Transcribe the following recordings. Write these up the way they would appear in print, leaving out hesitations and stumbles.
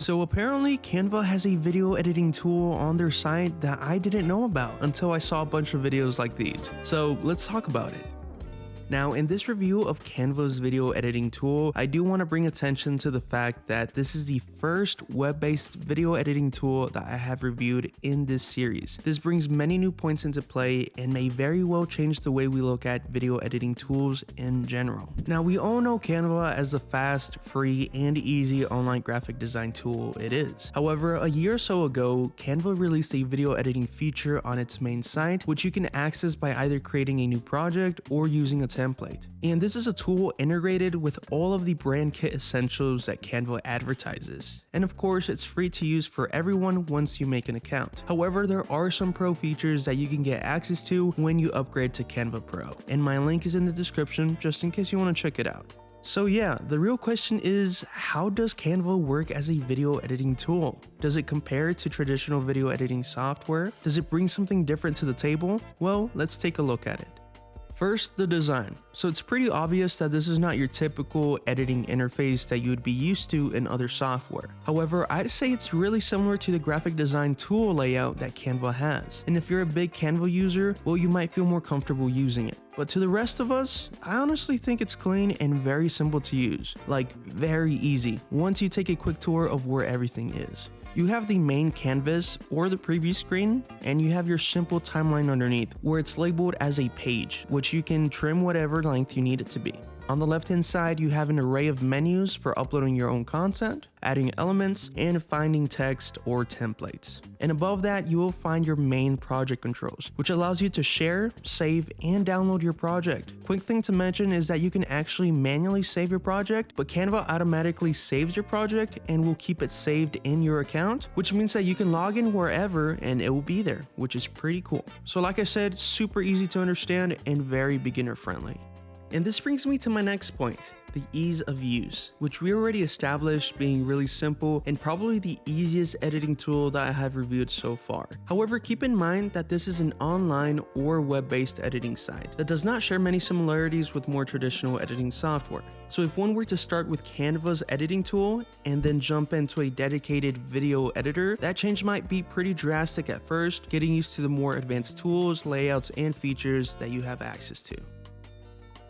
So apparently Canva has a video editing tool on their site that I didn't know about until I saw a bunch of videos like these. So let's talk about it. Now, in this review of Canva's video editing tool, I do want to bring attention to the fact that this is the first web-based video editing tool that I have reviewed in this series. This brings many new points into play and may very well change the way we look at video editing tools in general. Now, we all know Canva as the fast, free, and easy online graphic design tool it is. However, a year or so ago, Canva released a video editing feature on its main site, which you can access by either creating a new project or using a template. And this is a tool integrated with all of the brand kit essentials that Canva advertises. And of course, it's free to use for everyone once you make an account. However, there are some pro features that you can get access to when you upgrade to Canva Pro. And my link is in the description just in case you want to check it out. So yeah, the real question is, how does Canva work as a video editing tool? Does it compare to traditional video editing software? Does it bring something different to the table? Well, let's take a look at it. First, the design. So it's pretty obvious that this is not your typical editing interface that you would be used to in other software. However, I'd say it's really similar to the graphic design tool layout that Canva has. And if you're a big Canva user, well, you might feel more comfortable using it. But to the rest of us, I honestly think it's clean and very simple to use. Like, very easy, once you take a quick tour of where everything is. You have the main canvas or the preview screen, and you have your simple timeline underneath where it's labeled as a page, which you can trim whatever length you need it to be. On the left hand side, you have an array of menus for uploading your own content, adding elements, and finding text or templates. And above that, you will find your main project controls, which allows you to share, save, and download your project. Quick thing to mention is that you can actually manually save your project, but Canva automatically saves your project and will keep it saved in your account, which means that you can log in wherever and it will be there, which is pretty cool. So like I said, super easy to understand and very beginner friendly. And this brings me to my next point, the ease of use, which we already established being really simple and probably the easiest editing tool that I have reviewed so far. However, keep in mind that this is an online or web-based editing site that does not share many similarities with more traditional editing software. So if one were to start with Canva's editing tool and then jump into a dedicated video editor, that change might be pretty drastic at first, getting used to the more advanced tools, layouts, and features that you have access to.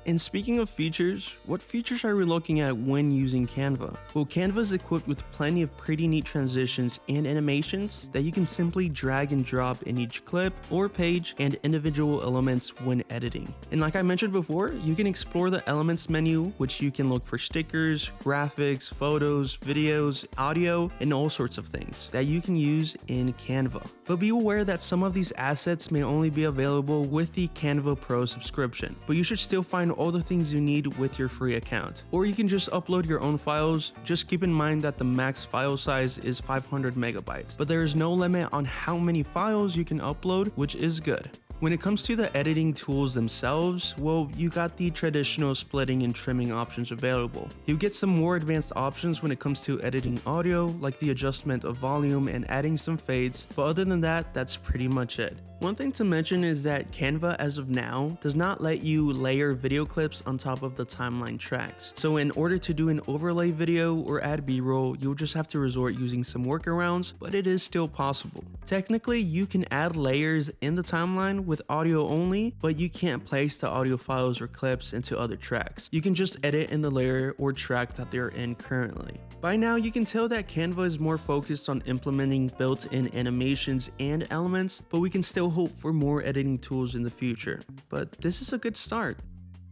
And speaking of features, what features are we looking at when using Canva? Well, Canva is equipped with plenty of pretty neat transitions and animations that you can simply drag and drop in each clip or page and individual elements when editing. And like I mentioned before, you can explore the elements menu, which you can look for stickers, graphics, photos, videos, audio, and all sorts of things that you can use in Canva. But be aware that some of these assets may only be available with the Canva Pro subscription, but you should still find all the things you need with your free account. Or you can just upload your own files. Just keep in mind that the max file size is 500 megabytes, but there is no limit on how many files you can upload, which is good. When it comes to the editing tools themselves, well, you got the traditional splitting and trimming options available. You get some more advanced options when it comes to editing audio, like the adjustment of volume and adding some fades, but other than that, that's pretty much it. One thing to mention is that Canva, as of now, does not let you layer video clips on top of the timeline tracks. So in order to do an overlay video or add B-roll, you'll just have to resort using some workarounds, but it is still possible. Technically, you can add layers in the timeline with audio only, but you can't place the audio files or clips into other tracks. You can just edit in the layer or track that they're in currently. By now, you can tell that Canva is more focused on implementing built-in animations and elements, but we can still hope for more editing tools in the future. But this is a good start.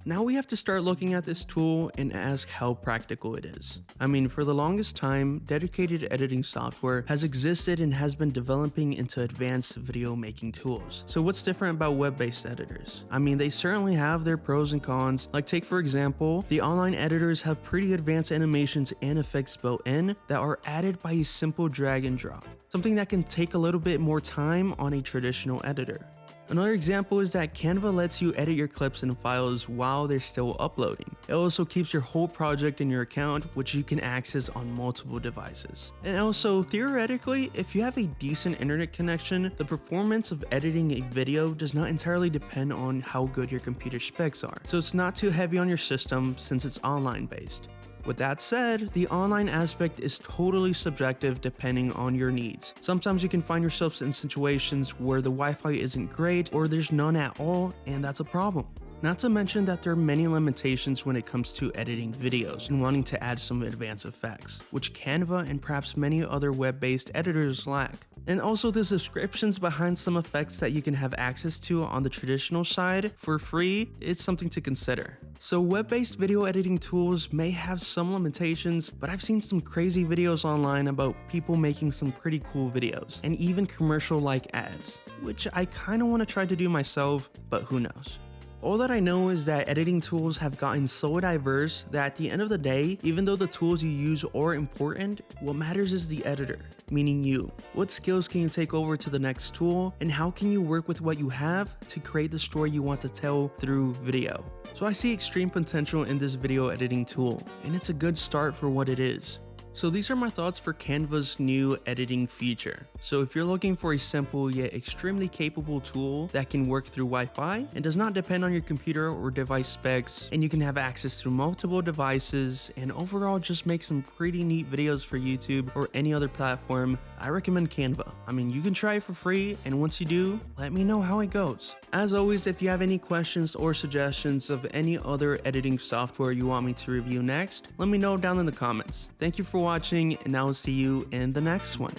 Now we have to start looking at this tool and ask how practical it is. I mean, for the longest time, dedicated editing software has existed and has been developing into advanced video making tools. So what's different about web-based editors? I mean, they certainly have their pros and cons. Like take for example, the online editors have pretty advanced animations and effects built in that are added by a simple drag and drop, something that can take a little bit more time on a traditional editor. Another example is that Canva lets you edit your clips and files while they're still uploading. It also keeps your whole project in your account, which you can access on multiple devices. And also, theoretically, if you have a decent internet connection, the performance of editing a video does not entirely depend on how good your computer specs are. So it's not too heavy on your system since it's online based. With that said, the online aspect is totally subjective depending on your needs. Sometimes you can find yourself in situations where the Wi-Fi isn't great or there's none at all, and that's a problem. Not to mention that there are many limitations when it comes to editing videos and wanting to add some advanced effects, which Canva and perhaps many other web-based editors lack. And also the subscriptions behind some effects that you can have access to on the traditional side for free, it's something to consider. So web-based video editing tools may have some limitations, but I've seen some crazy videos online about people making some pretty cool videos, and even commercial-like ads, which I kinda wanna try to do myself, but who knows. All that I know is that editing tools have gotten so diverse that at the end of the day, even though the tools you use are important, what matters is the editor, meaning you. What skills can you take over to the next tool, and how can you work with what you have to create the story you want to tell through video? So I see extreme potential in this video editing tool, and it's a good start for what it is. So these are my thoughts for Canva's new editing feature. So if you're looking for a simple yet extremely capable tool that can work through Wi-Fi and does not depend on your computer or device specs, and you can have access through multiple devices and overall just make some pretty neat videos for YouTube or any other platform, I recommend Canva. I mean, you can try it for free, and once you do, let me know how it goes. As always, if you have any questions or suggestions of any other editing software you want me to review next, let me know down in the comments. Thank you for watching, and I will see you in the next one.